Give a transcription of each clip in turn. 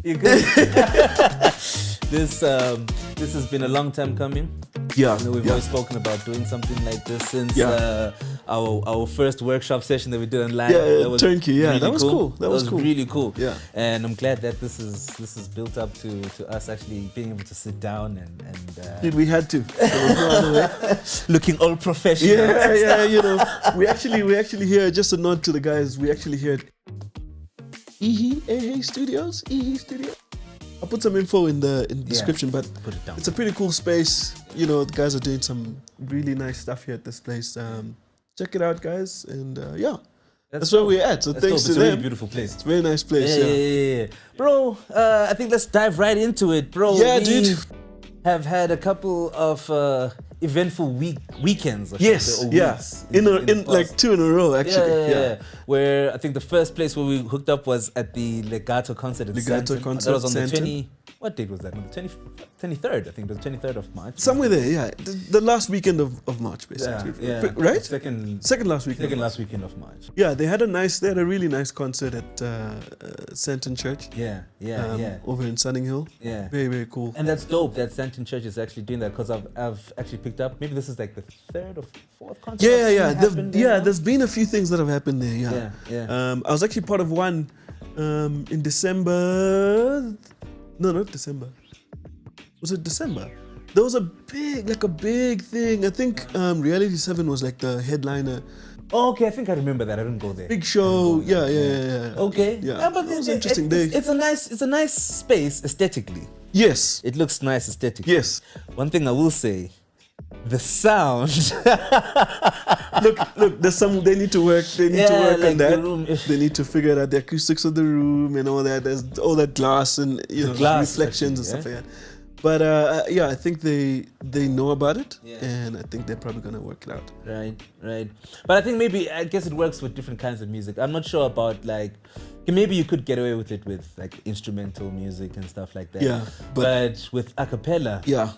You good? This has been a long time coming. Yeah, You know, we've always spoken about doing something like this since Yeah. our first workshop session that we did online. Yeah, that was turnkey. Yeah, really that was cool. That was cool. really cool. Yeah. And I'm glad that this is built up to us actually being able to sit down and Dude, we had to. There was no other way. looking all professional. Yeah. You know, we actually here. Just a nod to the guys. We actually here at EHEE Studios. EHEE Studios. I'll put some info in the description, but Put it down. it's a pretty cool space. You know, the guys are doing some really nice stuff here at this place. Check it out, guys, and yeah, that's where we're at. So That's thanks dope. to It's a them. really beautiful place. It's a very nice place. Yeah. Bro, I think let's dive right into it, bro. Yeah, we dude. have had a couple of eventful weekends. Yes, or yeah. weeks In the like past. 2 in a row, actually. Yeah. Where I think the first place where we hooked up was at the Legato concert in Legato Sandton. concert That was on in the Sandton. what date was that? On the 23rd, I think. It was 23rd of March. Somewhere there, yeah. The last weekend of March, basically. Yeah. Right? Second last weekend. Second last weekend of March. Yeah, they had a really nice concert at Sandton Church. Yeah. Over in Sunning Hill. Yeah. Very, very cool. And that's dope that Sandton Church is actually doing that, because I've actually picked up, maybe this is like the third or fourth concert. Yeah. happen there now. There's been a few things that have happened there. Yeah. I was actually part of one in December. No, not December. Was it December? There was a big thing. I think Reality 7 was like the headliner. Oh, okay, I think I remember that. I didn't go there. Big show. Yeah. Okay. Yeah, But it was an interesting day. It's a nice space aesthetically. Yes. It looks nice aesthetically. Yes. One thing I will say, the sound. Look. There's some. They need to work. They need to work like on the that. room. They need to figure out the acoustics of the room and all that. There's all that glass and glass, reflections actually, and stuff like that. But I think they know about it, and I think they're probably gonna work it out. Right. But I think I guess it works with different kinds of music. I'm not sure about like, maybe you could get away with it with like instrumental music and stuff like that. Yeah, but with a cappella, Yeah.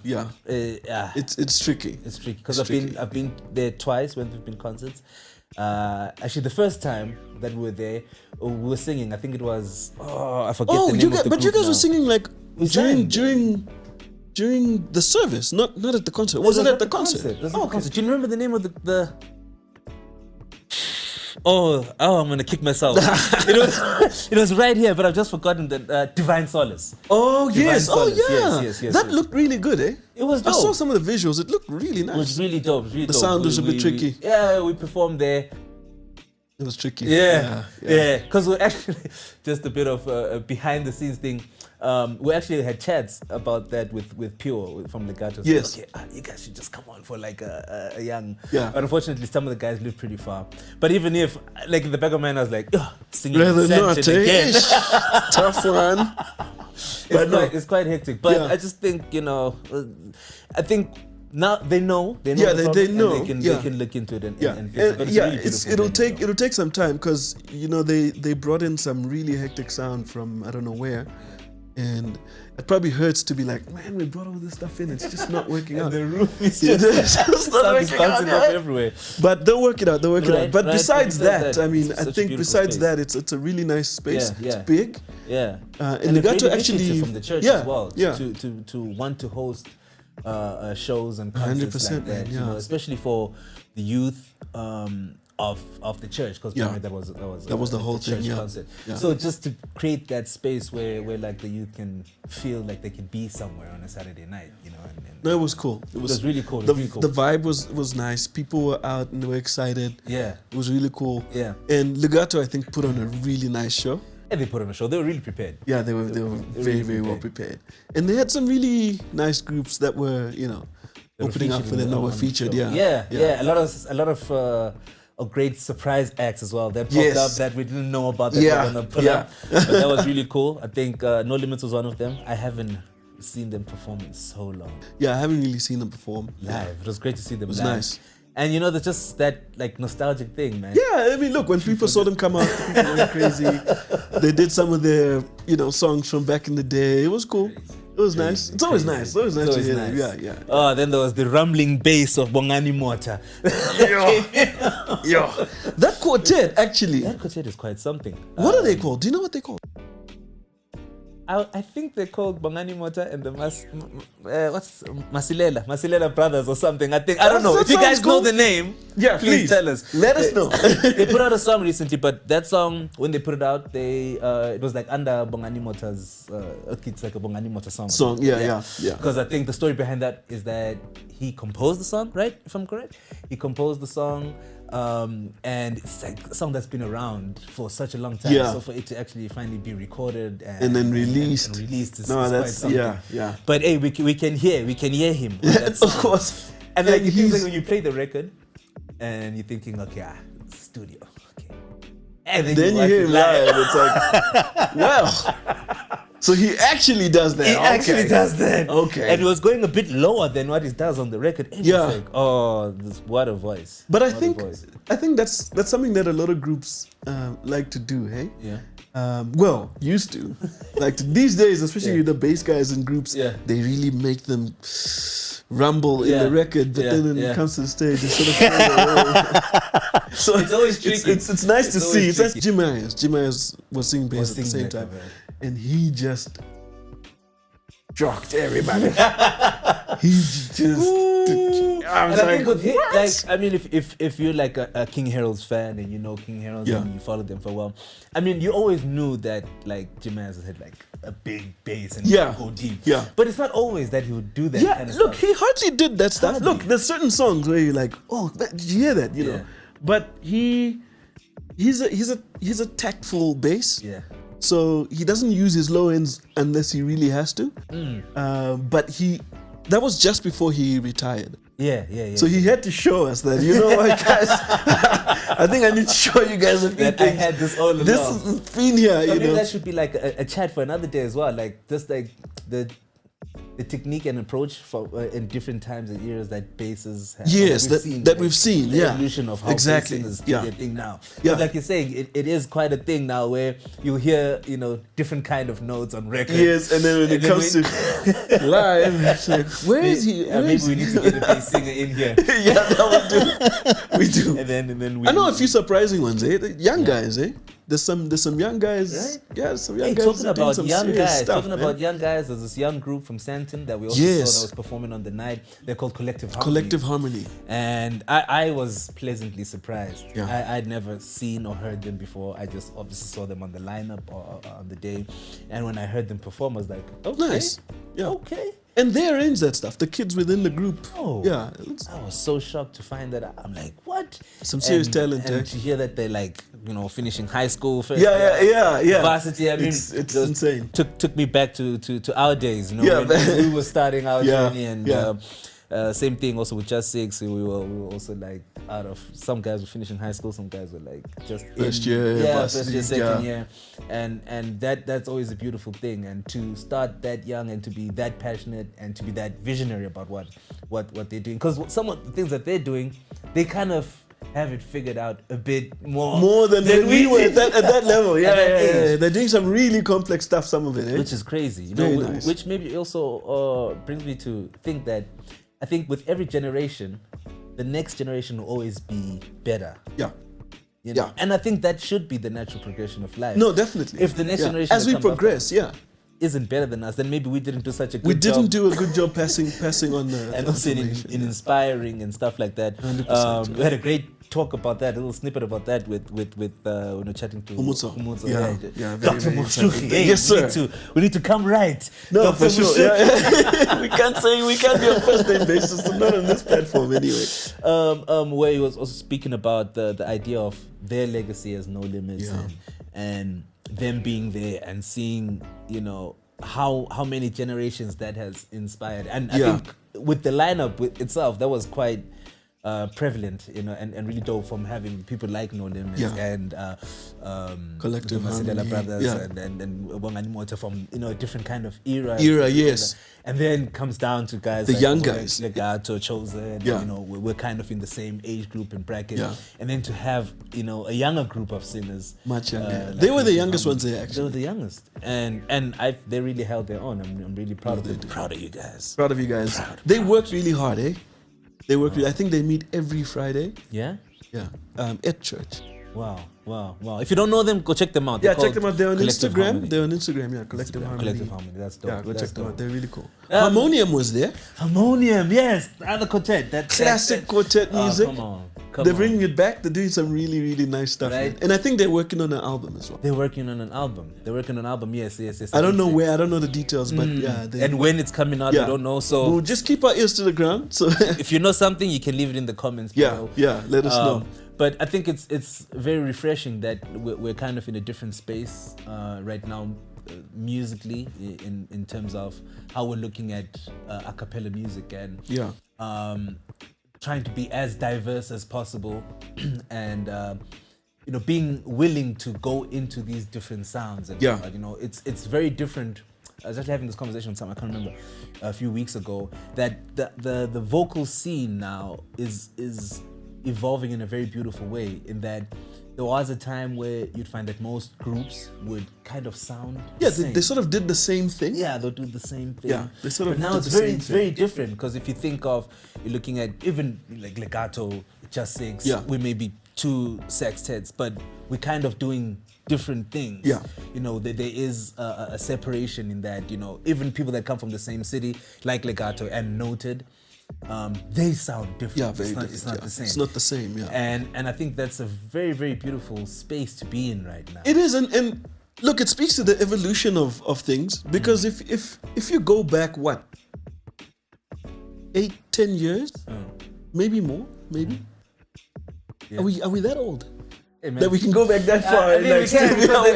it's tricky. It's tricky because It's tricky. I've been there twice when there've been concerts. Actually, the first time that we were there, we were singing. I think it was I forget the name of the but you group guys now. were singing like We sang. during the service, not at the concert. Was it at the concert? It was at the concert. Do you remember the name of the? Oh, I'm gonna kick myself. it was right here, but I've just forgotten the Divine Solace. Oh Divine yes, Solace. Yes. That looked really good, eh? It was I dope. saw some of the visuals. It looked really nice. It was really dope. The sound was a bit tricky. We performed there. It was tricky. Yeah. Because we're actually just a bit of a behind the scenes thing. We actually had chats about that with Pure from Legato. So, Yes. okay, you guys should just come on for like a young. Yeah. But unfortunately, some of the guys live pretty far. But even if, like in the back of my mind, I was like, singing Rather not, Sandton eh? again. Tough one. It's quite hectic. But Yeah. I just think, I think now they know. Yeah, the they problem, know. And they can look into it and fix it. But it's really beautiful it'll venue, take some time because they brought in some really hectic sound from I don't know where, and it probably hurts to be like, man, we brought all this stuff in, it's just not working out. The room is It's just not sound is working out, bouncing off yeah. everywhere. But they'll work it out. But Right. besides Besides that, I mean, it's I such a think beautiful besides space. that, it's a really nice space. Yeah. It's big. Yeah. And a great Legato initiative actually from the church yeah, as well. Yeah. To want to host shows and concerts 100%, like that, yeah. especially for the youth of the church, because Yeah. that was the whole thing, church yeah. concert. Yeah. So just to create that space where like the youth can feel like they can be somewhere on a Saturday night, and No, it was cool. It was really cool. It The, was really cool. the vibe was nice. People were out and they were excited. Yeah. It was really cool. Yeah. And Legato, I think, put on a really nice show. And they put on a show. They were really prepared. Yeah, they were really very well prepared. And they had some really nice groups that were, opening up for them that were featured. Yeah. A lot of great surprise acts as well that popped Yes. up that we didn't know about that Yeah, we're gonna pull yeah. up. But that was really cool. I think No Limits was one of them. I haven't seen them perform in so long Yeah, I haven't really seen them perform. live. It was great to see them It was live. nice. And there's just that like nostalgic thing, man. Yeah, I mean, look, when people saw them come out, people went crazy. They did some of their, songs from back in the day. It was cool. It was nice. It's always nice. It's always nice to hear them. Yeah. Oh, then there was the rumbling bass of Bongani Mota. Yo. That quartet, actually. That quartet is quite something. What are they called? Do you know what they're called? I think they're called Bongani Mota and the Masilela Brothers or something. I don't know. That If you guys sounds know cool. the name, Yeah, please tell us. Let us know. They put out a song recently, but that song, when they put it out, it was like under Bongani Mota's. It's like a Bongani Mota song. Yeah. Because I think the story behind that is that he composed the song, right? If I'm correct, he composed the song. And it's like a song that's been around for such a long time. Yeah. So for it to actually finally be recorded And then released. and released is, No, is that's quite something. yeah. But hey, we can hear him. On that Of song. course. And like, And it feels he's- like when you play the record and you're thinking, okay, studio, okay. And Then you watch hear it him live. It's like, well. So he actually does that. He actually does that. Okay. And it was going a bit lower than what he does on the record. And Yeah. it's like, oh, what a voice. But What a I think that's something that a lot of groups like to do, hey? Yeah. Well, used to. Like these days, especially Yeah. the bass guys in groups, Yeah. they really make them rumble in Yeah. the record, but Yeah. then when Yeah. it comes to the stage, it's sort of fade away. So It's always tricky. It's nice It's to always see. It's like tricky. Jim Myers. Jim Myers was singing bass at the same time, and he just shocked everybody. he just. I was And I like, think with him, what? like, I mean, if you're like a King Harold's fan and you know King Harold's Yeah. and you follow them for a while, I mean, you always knew that like Jim Myers had like a big bass and Yeah. go deep. Yeah. But it's not always that he would do that Yeah, kind of look, stuff. he hardly did that stuff. Hardly. Look, there's certain songs where you're like, oh, did you hear that? You know, Yeah. but he's a tactful bass. Yeah. So he doesn't use his low ends unless he really has to. But that was just before he retired. Yeah. So he had to show us that, you know what, guys, I think I need to show you guys a few That I things. had this all along. This has been here, I you mean, know. that should be like a chat for another day as well. Like just like the technique and approach for in different times and eras that basses have. Yes, that we've seen, the yeah. evolution of how Exactly, bass singers yeah. do their thing now. Yeah. But like you're saying, it is quite a thing now where you hear, different kind of notes on record. Yes, and then when it comes to live, it's like, where is he? Yeah, maybe we need to get a bass singer in here. Yeah, that we do. And then we I know a few surprising ones, eh? The young guys, eh? There's some young guys. Right? Yeah, there's some young Hey, guys. talking doing about some young serious guys, stuff, talking about young guys, there's this young group from Santon that we also Yes. saw that was performing on the night. They're called Collective Harmony. Collective Harmony. And I was pleasantly surprised. Yeah. I'd never seen or heard them before. I just obviously saw them on the lineup or on the day. And when I heard them perform, I was like, okay. Nice. Yeah. Okay. And they arrange that stuff. The kids within the group. Oh. Yeah. I was so shocked to find that out. I'm like, what? Some serious And- talent, And eh? to hear that they're like, finishing high school first. Yeah. Varsity, I mean, It's those insane. Took me back to our days, Yeah, when man. we were starting our Yeah, journey, and yeah. same thing also with Just Six. We were also like out of, some guys were finishing high school, some guys were like just First year, first varsity, year, second yeah. year, and that's always a beautiful thing. And to start that young and to be that passionate and to be that visionary about what they're doing, because some of the things that they're doing, they kind of have it figured out a bit more Than we were at that level. Yeah, At that age. They're doing some really complex stuff, some of it, eh? which is crazy, Very nice. which maybe also brings me to think that I think with every generation, the next generation will always be better. Yeah. You know? Yeah. And I think that should be the natural progression of life. No, definitely. If the next Yeah. generation as that we comes after progress, yeah. isn't better than us, then maybe we didn't do such a good We job. didn't do a good job passing on the And also in information, yeah. inspiring and stuff like that. 100%, We had a great talk about that, a little snippet about that with when we were chatting to Humutso. Yeah, very, Dr. very Moshuki. insightful. Hey, Yes, sir. We need to come right. No, Dr. for sure. Moshuki. Yeah. we can't be on first name basis, not on this platform anyway. Where he was also speaking about the idea of their legacy as No Limits, Yeah. and them being there and seeing, how many generations that has inspired. And I Yeah. think with the lineup itself, that was quite prevalent, and really dope, from having people like No Limits Yeah. and Collective the Masidela Harmony, brothers, yeah. and Bongani Mota from a different kind of era. Yes. And then comes down to guys The like young guys. Legato, Chosen. Yeah. We're kind of in the same age group and bracket. Yeah. And then to have a younger group of singers. Much younger. like They were the Collective youngest Harmony. ones there, They were actually. the youngest, and they really held their own. I'm really proud of them. Proud of you guys. Proud of you guys. They worked really hard, eh? They worked. I think they meet every Friday. Yeah. Yeah. At church. Wow. If you don't know them, go check them out. Yeah, check them out. They're on Collective Instagram. Harmony. They're on Instagram. Yeah, Collective Harmony. Collective Harmony. That's dope. Yeah, go check them out. They're really cool. Harmonium was there. Harmonium, yes, the other quartet. That Classic quartet music. Come They're on. bringing it back. They're doing some really, really nice stuff. Right. And I think they're working on an album as well. They're working on an album. Yes. I don't know where. I don't know the details, but yeah. And when it's coming out, I don't know. So we'll just keep our ears to the ground. So if you know something, you can leave it in the comments below. Yeah. Let us know. But I think it's very refreshing that we're kind of in a different space right now, musically, in terms of how we're looking at a cappella music and trying to be as diverse as possible, and being willing to go into these different sounds. And it's very different. I was actually having this conversation with someone, I can't remember, a few weeks ago, that the vocal scene now is evolving in a very beautiful way, in that there was a time where you'd find that most groups would kind of sound the same. They sort of did the same thing. Yeah, they'll do the same thing. Yeah, they sort of. But now it's very different, because if you think of, you're looking at even like Legato, Just Six, we may be two sextets, but we're kind of doing different things. Yeah. There is a separation in that, even people that come from the same city, like Legato and Noted, they sound different. Yeah, very different. different. It's not the same. It's not the same, yeah. And I think that's a very, very beautiful space to be in right now. It is, and look, it speaks to the evolution of things, because if you go back, 8-10 years, maybe more, maybe. Yeah. Are we that old? Hey, man. That we can go back that far? I mean, we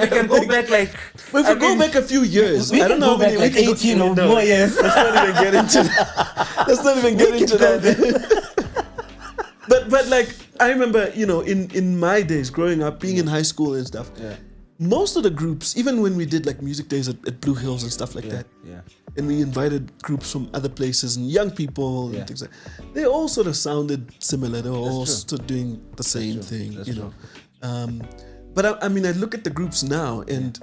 can go back like. Well, if we go back a few years, we I don't can know go how back many. like 18 or more years. Let's not even get into that. Let's not even get into that. But like, I remember, in my days growing up, being in high school and stuff. Yeah. Most of the groups, even when we did like music days at Blue Hills and stuff like that, and we invited groups from other places and young people and things like that, they all sort of sounded similar. They were all sort of doing the same thing, That's true. But I mean, I look at the groups now, and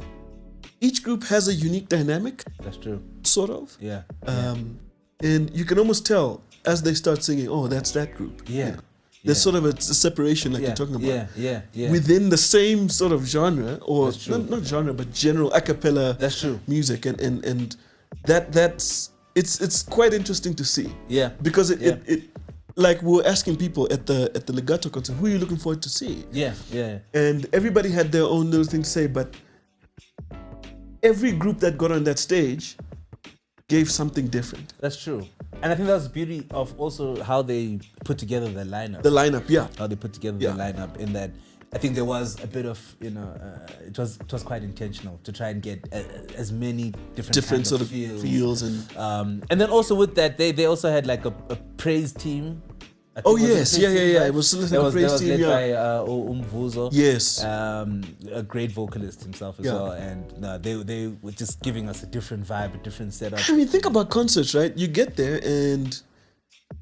each group has a unique dynamic. That's true. Sort of. Yeah. And you can almost tell as they start singing, oh, that's that group. Yeah. There's sort of a separation, like you're talking about. Yeah. Within the same sort of genre, or not genre, but general a cappella That's true. music, and that's it's quite interesting to see. Yeah. Because it like we were asking people at the Legato concert, who are you looking forward to see? Yeah. And everybody had their own little thing to say, but every group that got on that stage gave something different. That's true. And I think that's the beauty of also how they put together the lineup. The lineup, yeah. How they put together the lineup, in that I think there was a bit of, it was quite intentional to try and get as many different sort of feels and then also with that they also had like a praise team. Oh yes, yeah. It was like a praise team, led by Umvuzo. Yes. A great vocalist himself as well, and they were just giving us a different vibe, a different setup. I mean, think about concerts, right? You get there and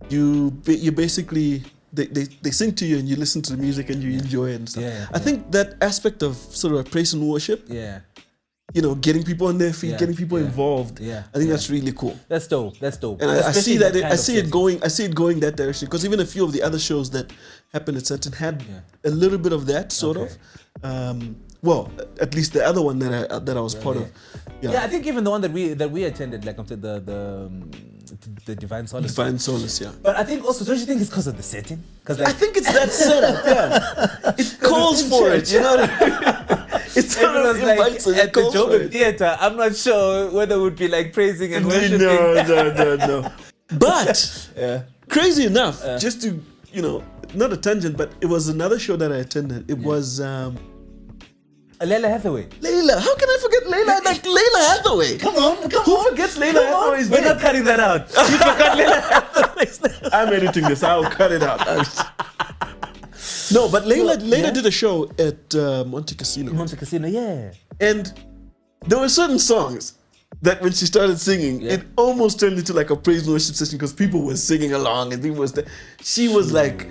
you basically they sing to you and you listen to the music and you enjoy it and stuff. I think that aspect of sort of praise and worship. Yeah. Getting people on their feet, getting people involved. Yeah. I think that's really cool. That's dope. And I see that. I see it going that direction, because even a few of the other shows that happened at Sutton had a little bit of that sort of. Well, at least the other one that I was part of. Yeah, I think even the one that we attended, like I said, the Divine Solace. Divine Solace, yeah. But I think also, don't you think it's because of the setting? Because I think it's that setup. Yeah, it calls for it. You know what I mean? It's sort of like at the JOVA theater. I'm not sure whether it would be like praising and worshiping. No. But crazy enough, just to not a tangent, but it was another show that I attended. It was Layla Hathaway. Layla, how can I forget Layla? Like Layla Hathaway. Come on. Who forgets Layla Hathaway's We're name? not cutting that out. You forgot Layla Hathaway's name. I'm editing this. I'll cut it out. No, but Layla did a show at Monte Cassino. Monte Cassino, yeah. And there were certain songs that when she started singing, it almost turned into like a praise and worship session, because people were singing along and people was there. She was like,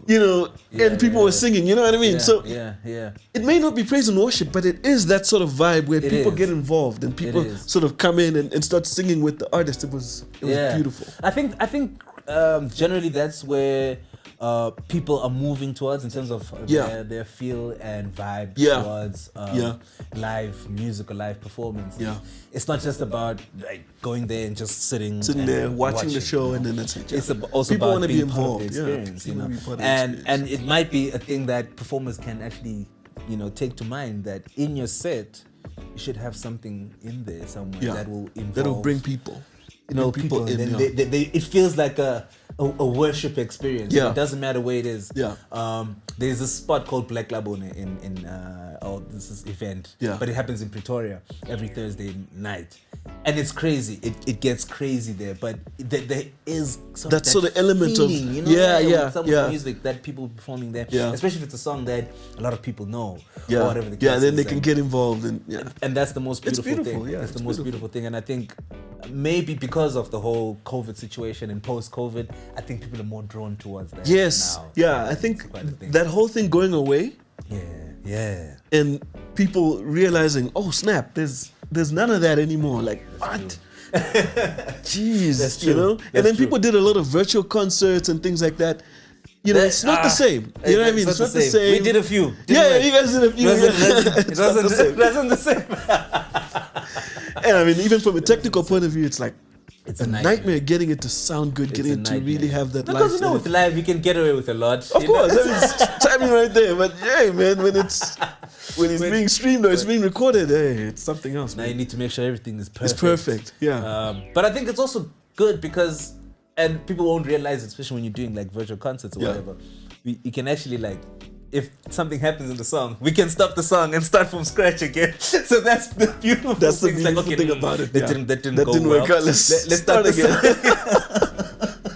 and people were singing, you know what I mean? So it may not be praise and worship, but it is that sort of vibe where people get involved and people sort of come in and start singing with the artist. It was beautiful. I think generally that's where people are moving towards in terms of their feel and vibe towards live music or live performance. Yeah. It's not just about like going there and just sitting there, watching the show, and then that's it. Yeah. It's also people about want to being be part of involved. the experience, you know. And And it might be a thing that performers can actually, you know, take to mind, that in your set you should have something in there somewhere that will involve, that'll bring people. You know, people in. Then it feels like a worship experience. Yeah. It doesn't matter where it is. Yeah. There's a spot called Black Labone this is event. Yeah. But it happens in Pretoria every Thursday night. And it's crazy. It gets crazy there. But there is that sort of element feeling, of you know, some yeah. music that people performing there. Yeah. Especially if it's a song that a lot of people know. Yeah. Or whatever the case then they is. can get involved and And that's the most beautiful, beautiful, thing. yeah, It's the it's most beautiful. beautiful thing. And I think maybe because of the whole COVID situation and post-COVID, I think people are more drawn towards that. Yes. Now. Yeah. I think It's quite a thing. that whole thing going away Yeah. and people realizing, oh snap, there's none of that anymore. Like what? Jeez, That's you true. know. That's And then true. people did a lot of virtual concerts and things like that. You know, it's not the same. You know what I mean? It's not the same. We did a few. Yeah, you guys did a few. It wasn't the same. And I mean, even from a technical point of view, it's like It's a nightmare getting it to sound good, getting it to really have that life. Because you know, with live, you can get away with a lot. Of course, that is timing right there. But yeah, man, when it's being streamed or it's being recorded, hey, it's something else. Now Man. you need to make sure everything is perfect. It's perfect. Yeah. But I think it's also good because, and people won't realize it, especially when you're doing like virtual concerts or Yeah. whatever. You can actually like, if something happens in the song, we can stop the song and start from scratch again. So that's the beautiful That's the thing. It's beautiful thing about it. That yeah. didn't go work well. out. Let's start start again.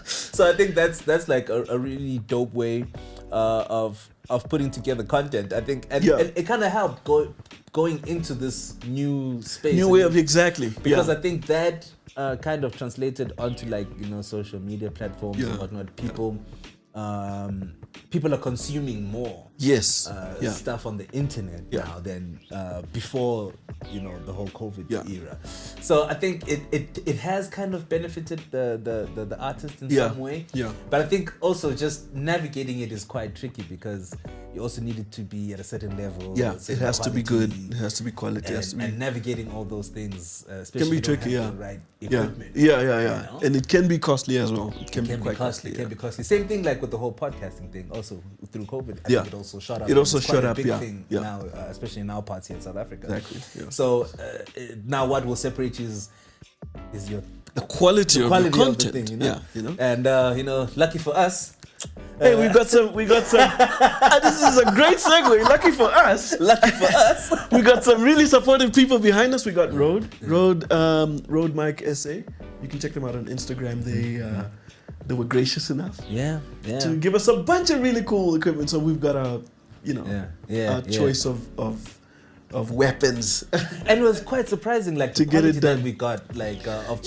So I think that's like a really dope way of putting together content. I think, and it kind of helped going into this new space. New way of exactly. Because I think that kind of translated onto like, you know, social media platforms and whatnot. People are consuming more stuff on the internet now than before, you know, the whole COVID era. So I think it has kind of benefited the artist in some way. Yeah. But I think also just navigating it is quite tricky because you also need it to be at a certain level. Yeah, it has to be good. quality, It has to be quality. It has to be. and navigating all those things, especially Can be if you don't tricky, have the right Yeah. equipment. Yeah. you know? And it can be costly as well. It can It be quite costly. It can be costly. Same thing like with the whole podcasting thing. Also through COVID, I think it also shot up. It also It's quite shot a up, big yeah. thing Yeah. now, especially in our parts here in South Africa. Exactly. Yeah. So now, what will separate you is your The quality of the quality content. of the thing, you know. Yeah, you know. And you know, lucky for us. Hey, we got some. This is a great segue. Lucky for us. Lucky for us. We got some really supportive people behind us. We got Road Mike SA. You can check them out on Instagram. They were gracious enough Yeah. to give us a bunch of really cool equipment. So we've got our choice of weapons. And it was quite surprising, like To the get it quality that done. we got, like of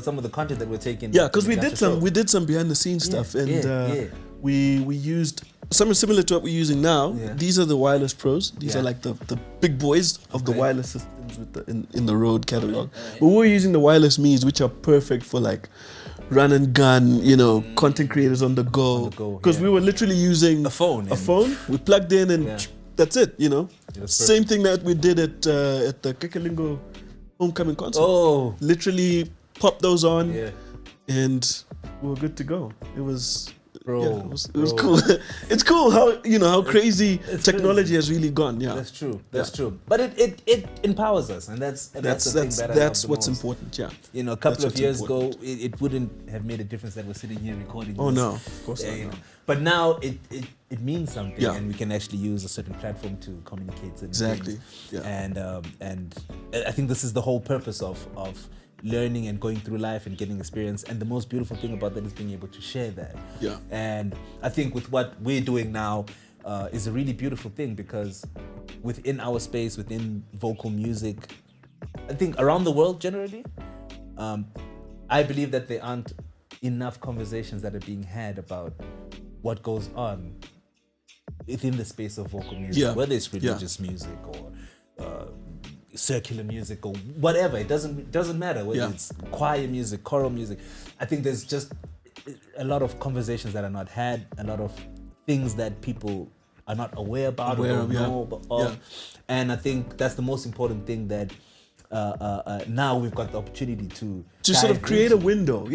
some of the content that we're taking. Yeah, because to we the did LEGATO some show. we did some behind the scenes stuff, and yeah. we used something similar to what we're using now. Yeah. These are the wireless pros. These Yeah. are like the big boys of the Okay. wireless systems with in the Rode catalog. But we're using the wireless Mi's, which are perfect for like run and gun, you know, content creators on the go. Because we were literally using A phone. A phone. We plugged in and that's it. You know, It was same thing that we did at the Kekalingo homecoming concert. Oh. Literally popped those on. Yeah. And we were good to go. It was, Bro, it was cool. It's cool how crazy it's technology crazy. has really gone. Yeah, That's true. That's true. But it empowers us, and that's the thing that I love that's the what's most. important. Yeah. You know, a couple That's of what's years important. ago, it wouldn't have made a difference that we're sitting here recording. Oh this. no, of course not. You no. know. But now it means something, Yeah. and we can actually use a certain platform to communicate certain Exactly. things. Yeah. And I think this is the whole purpose of learning and going through life and getting experience. And the most beautiful thing about that is being able to share that. Yeah. And I think with what we're doing now is a really beautiful thing, because within our space, within vocal music, I think around the world generally, I believe that there aren't enough conversations that are being had about what goes on within the space of vocal music, Yeah. whether it's religious music or circular music or whatever. It doesn't matter whether it's choir music, choral music. I think there's just a lot of conversations that are not had, a lot of things that people are not aware about or don't know of. And I think that's the most important thing, that now we've got the opportunity to sort of create a window.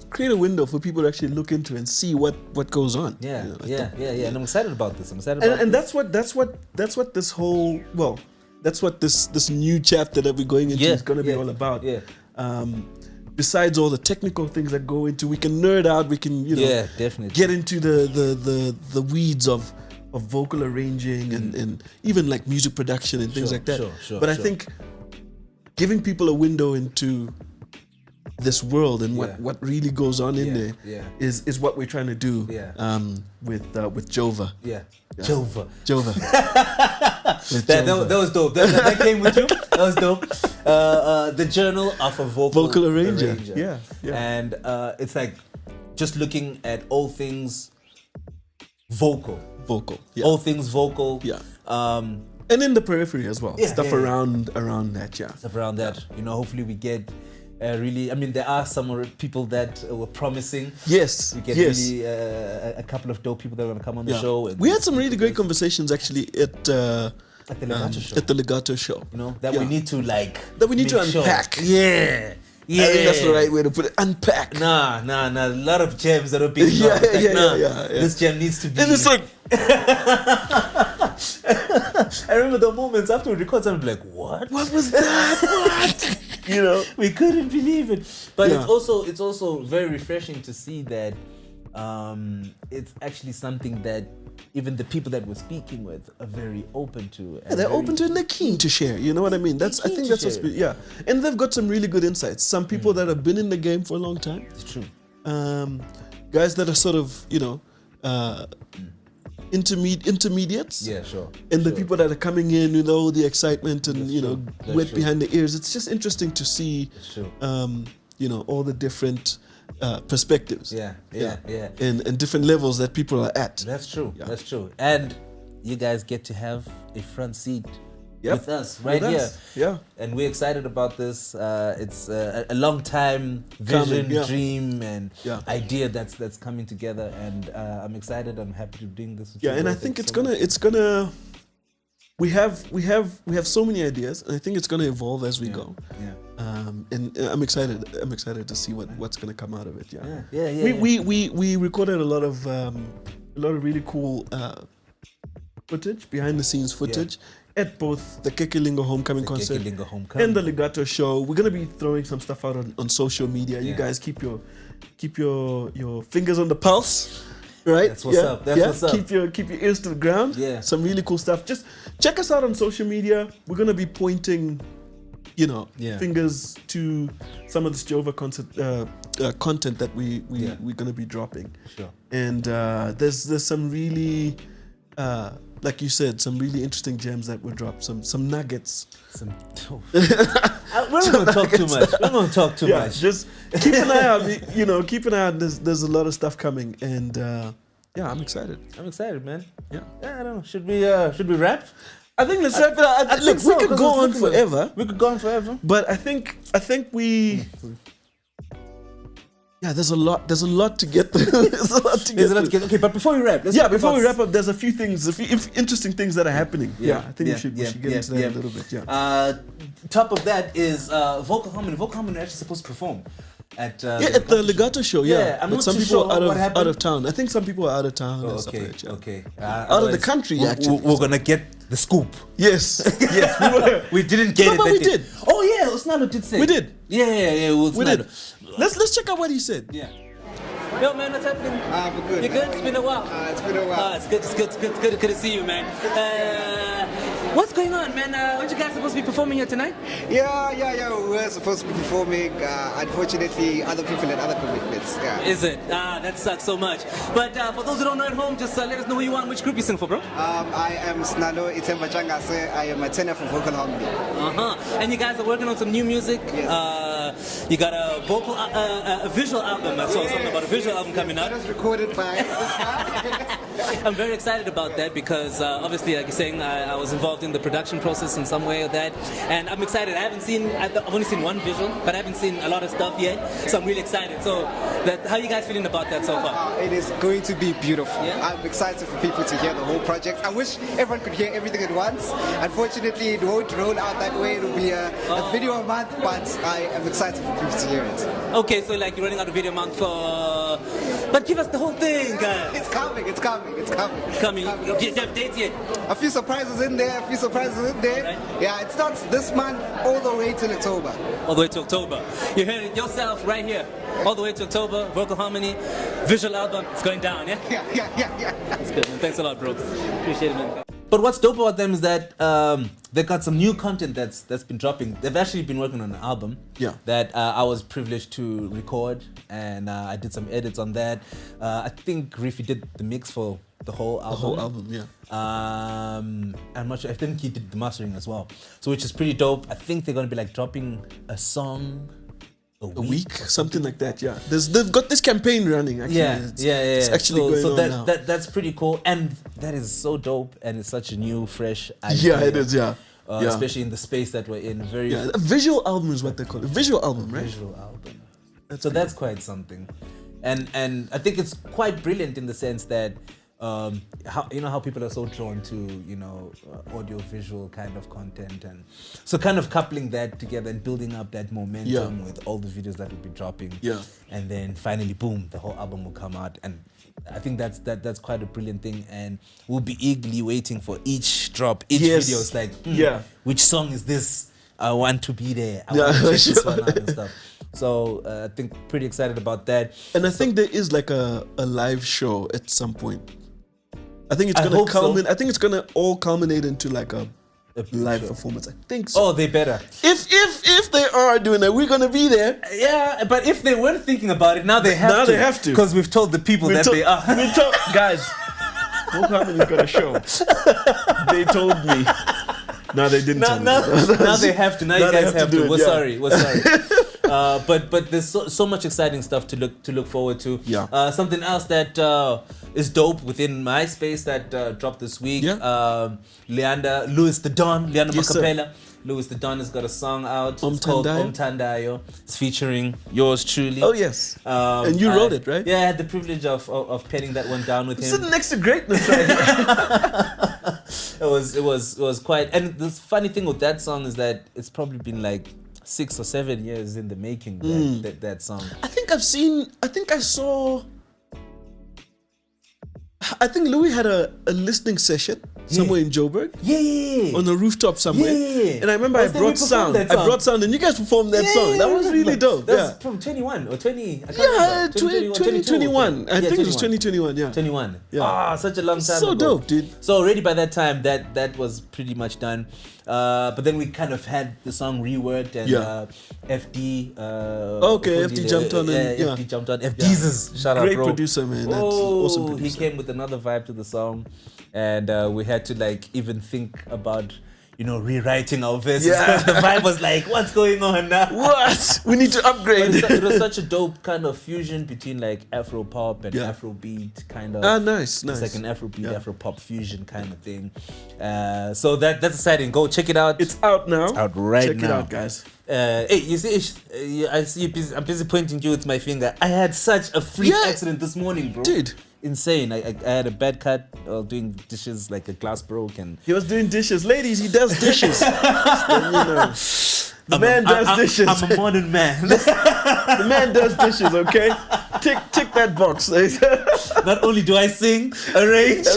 Create a window for people to actually look into and see what goes on. And I'm excited about this. And that's what this whole, well, that's what this new chapter that we're going into is going to be all about. Besides all the technical things that go into, we can nerd out, we can definitely get into the weeds of vocal arranging and even like music production and things like that. But I think giving people a window into this world and what really goes on in there is what we're trying to do with JOVA. JOVA. That was dope. That came with you. That was dope. The Journal of a Vocal Arranger. And it's like just looking at all things vocal. All things vocal. And in the periphery as well. Stuff around that. Stuff around that. You know, hopefully we get really, I mean, there are some people that were promising. Yes. We get really a couple of dope people that are going to come on the show. And we had some really great conversations actually at the LEGATO show. You know, that we need to unpack. I think that's the right way to put it. Unpack. Nah. A lot of gems that are being This gem needs to be. And it's like. I remember the moments after we recorded, I'm like, what? What was that? What? You know, we couldn't believe it. But it's also very refreshing to see that it's actually something that even the people that we're speaking with are very open to. And they're open to it and they're keen to share. You know what I mean? I think that's what's and they've got some really good insights. Some people that have been in the game for a long time. It's true. Guys that are sort of, intermediates. Yeah, sure. And the people that are coming in with all the excitement and wet behind the ears. It's just interesting to see all the different perspectives. And different levels that people are at. That's true. That's true. And you guys get to have a front seat with us here. Yeah. And we're excited about this. It's a long time vision, dream, and idea that's coming together. And I'm excited. I'm happy to be doing this with you. And I think it's gonna. We have so many ideas, and I think it's gonna evolve as we go. And I'm excited. I'm excited to see what's gonna come out of it. We recorded a lot of really cool footage, behind the scenes footage. At both the Kekelingo Homecoming concert and the LEGATO show. We're gonna be throwing some stuff out on social media. You guys keep your fingers on the pulse, right? That's what's up. That's what's up. Keep your ears to the ground. Some really cool stuff. Just check us out on social media. We're gonna be pointing, fingers to some of this JOVA content that we're gonna be dropping. Sure. And there's some really. Like you said, some really interesting gems that were dropped, some nuggets. We're not going to talk too much. We're not going to talk too much. Just keep an eye out. Keep an eye out. There's a lot of stuff coming, and I'm excited. I'm excited, man. Yeah, I don't know. Should we wrap? I think let's wrap it up. Look, we could go on forever. We could go on forever. But I think we. Yeah, there's a lot to get through. Okay, but before we wrap, before we wrap up, there's a few interesting things that are happening. I think we should get into that a little bit. Top of that is Vocal Harmony. Vocal Harmony are actually supposed to perform at the LEGATO show. But some people are out of town. I think some people are out of town. Okay. Out of the country, actually. We're gonna get the scoop. Yes. We didn't get it. But we did. Oh yeah, Usnalo did say. We did. Yeah. We did. Let's check out what he said. Yeah. Yo, man, what's happening? We're good. You good? It's been a while. It's been a while. It's good to see you, man. What's going on, man? Aren't you guys supposed to be performing here tonight? Yeah. We're supposed to be performing. Unfortunately, other people had other commitments. Yeah. Is it? That sucks so much. But for those who don't know at home, just let us know who you are and which group you sing for, bro. I am Snalo Itemba Changase. I am a tenor for Vocal Harmony. And you guys are working on some new music. Yes. You got a a visual album. I saw something about a visual album coming out. That was recorded by. I'm very excited about that because obviously, like you're saying, I was involved in in the production process in some way or that. And I'm excited. I've only seen one visual, but I haven't seen a lot of stuff yet. So I'm really excited. So how are you guys feeling about that so far? It is going to be beautiful. Yeah? I'm excited for people to hear the whole project. I wish everyone could hear everything at once. Unfortunately, it won't roll out that way. It'll be a video a month, but I am excited for people to hear it. Okay, so like you're running out of video month for... But give us the whole thing, guys. It's coming. It's coming. Do you have dates yet? A few surprises in there. Right. Yeah, it starts this month all the way till October. All the way to October. You heard it yourself right here. All the way to October, vocal harmony, visual album. It's going down, yeah? Yeah. That's good, man. Thanks a lot, bro. Appreciate it, man. But what's dope about them is that they got some new content that's been dropping. They've actually been working on an album that I was privileged to record, and I did some edits on that. I think Riffy did the mix for the whole album. I'm not sure. I think he did the mastering as well. So which is pretty dope. I think they're gonna be like dropping a song a week, something like that. Yeah, they've got this campaign running. Actually, it's actually going on now. That's pretty cool, and that is so dope, and it's such a new, fresh idea. Yeah, it is. Especially in the space that we're in. A visual album is what they call it. Visual album, right? Visual album. That's quite something, and I think it's quite brilliant in the sense that. How people are so drawn to audio visual kind of content, and so kind of coupling that together and building up that momentum with all the videos that will be dropping, and then finally boom, the whole album will come out, and I think that's quite a brilliant thing, and we'll be eagerly waiting for each drop, video. It's like which song is this? I want to be there. I want to check this one out and stuff. So I think pretty excited about that. And I think there is like a live show at some point. I think it's gonna culminate. I think it's gonna all culminate into like a live performance. I think so. Oh, they better. If they are doing that, we're gonna be there. Yeah, but if they weren't thinking about it, now they have to. Now they have to. Because we've told the people that they are. We told guys, Vocal Harmony's got a show. They told me. No, they didn't tell me. Now they have to. Now you guys have to. We're sorry. But there's so much exciting stuff to look forward to. Yeah. Something else that is dope within my space that dropped this week. Louis the Don, Leander Macapela. Louis the Don has got a song out. It's called Omtandayo. It's featuring yours truly. Oh yes. And you wrote it, right? Yeah, I had the privilege of penning that one down with him. Sitting next to greatness, right here. It was quite. And the funny thing with that song is that it's probably been like 6 or 7 years in the making. That song. I think Louis had a listening session somewhere in Joburg. Yeah. On a rooftop somewhere. Yeah. And I remember I brought sound. And you guys performed that song. That was really dope. That was from 21 or 20. I can't remember. 2021. I think it was 2021. Yeah. 21. Yeah. Such a long time ago. So dope, dude. So already by that time, that was pretty much done. But then we kind of had the song reworked, and FD. FD jumped on. FD jumped on. FD's shout out, bro. Great producer, man. That's awesome producer. He came with another vibe to the song, and we had to like even think about rewriting our verses because the vibe was like, what's going on now? What? We need to upgrade. It was such a dope kind of fusion between like Afro pop and Afro beat kind of. Nice. It's like an Afro beat, Afro pop fusion kind of thing. So that's exciting. Go check it out. It's out now. It's out right now. Check it out, guys. Hey, you see, I see you busy. I'm busy pointing you with my finger. I had such a freak accident this morning, bro. Dude. Insane. I had a bad cut doing dishes, like a glass broke, and he was doing dishes. Ladies, he does dishes. The man does dishes. I'm a modern man. The man does dishes, okay? Tick that box. Not only do I sing, arrange,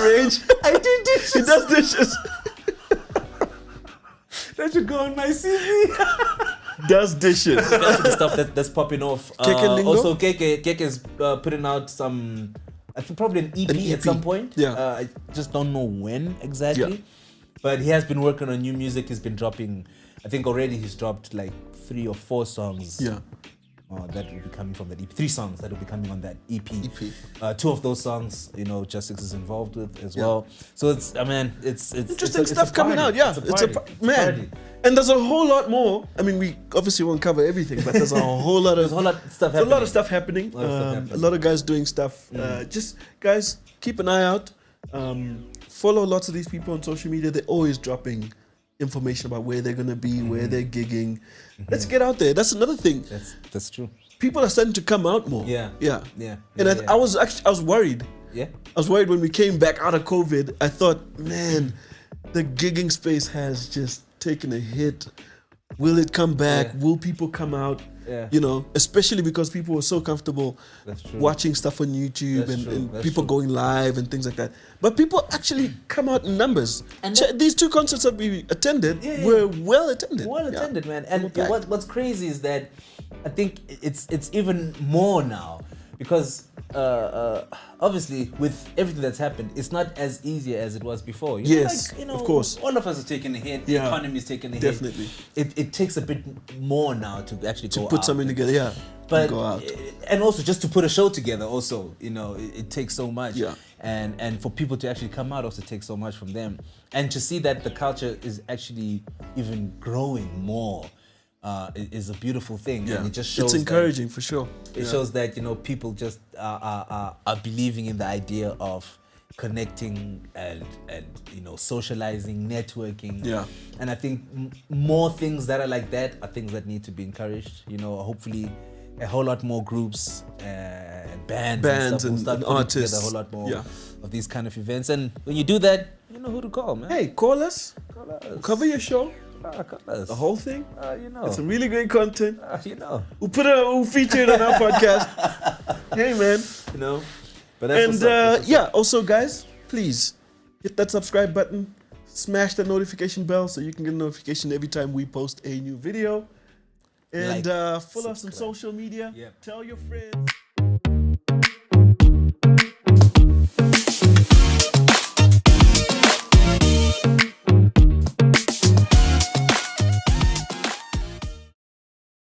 I do dishes. He does dishes. That should go on my CV. Does dishes. That's the stuff that's popping off. Also, Keke is putting out some. I think probably an EP at some point. Yeah. I just don't know when exactly. Yeah. But he has been working on new music. He's been dropping. I think already he's dropped like 3 or 4 songs. Yeah. That will be coming from that EP. 3 songs that will be coming on that EP. 2 of those songs, Justice is involved with as well. So it's interesting stuff coming out. Yeah, it's a party. And there's a whole lot more. I mean, we obviously won't cover everything, but there's a whole lot of stuff happening. A lot of stuff happening. A lot of guys doing stuff. Just guys, keep an eye out. Follow lots of these people on social media. They're always dropping information about where they're gonna be, where they're gigging. Let's get out there. That's another thing. That's true. People are starting to come out more. Yeah. Yeah. Yeah. And Yeah, I was worried. Yeah. I was worried when we came back out of COVID. I thought, man, the gigging space has just taken a hit. Will it come back? Yeah. Will people come out? Yeah. You know, especially because people were so comfortable That's true. watching stuff on YouTube That's true. and That's people true. going live and things like that. But people actually come out in numbers. And These 2 concerts that we attended Yeah, yeah. were well attended. Well attended, man. And They were what's crazy is that I think it's even more now because obviously with everything that's happened, it's not as easy as it was before. Yes, of course. All of us are taking a hit. The Yeah. economy is taking a hit. Definitely. It takes a bit more now to actually go Put out. something together, yeah. But and go out. and also just to put a show together also, it takes so much. Yeah. And for people to actually come out also takes so much from them. And to see that the culture is actually even growing more is a beautiful thing. Yeah. And it just shows It's encouraging for sure. It shows that people just are believing in the idea of connecting and socializing, networking. Yeah. And I think more things that are like that are things that need to be encouraged. Hopefully a whole lot more groups and bands and, stuff will start and putting artists. together a whole lot more Yeah. of these kind of events. And when you do that, you know who to call, man. Hey, call us. Call us. We'll cover your show. Call us. The whole thing. It's some really great content. We'll feature it on our podcast. Hey, man. But that's And what's up. That's what's up. also, guys, please hit that subscribe button, smash that notification bell so you can get a notification every time we post a new video. And follow us on subscribe. social media. Yep. Tell your friends.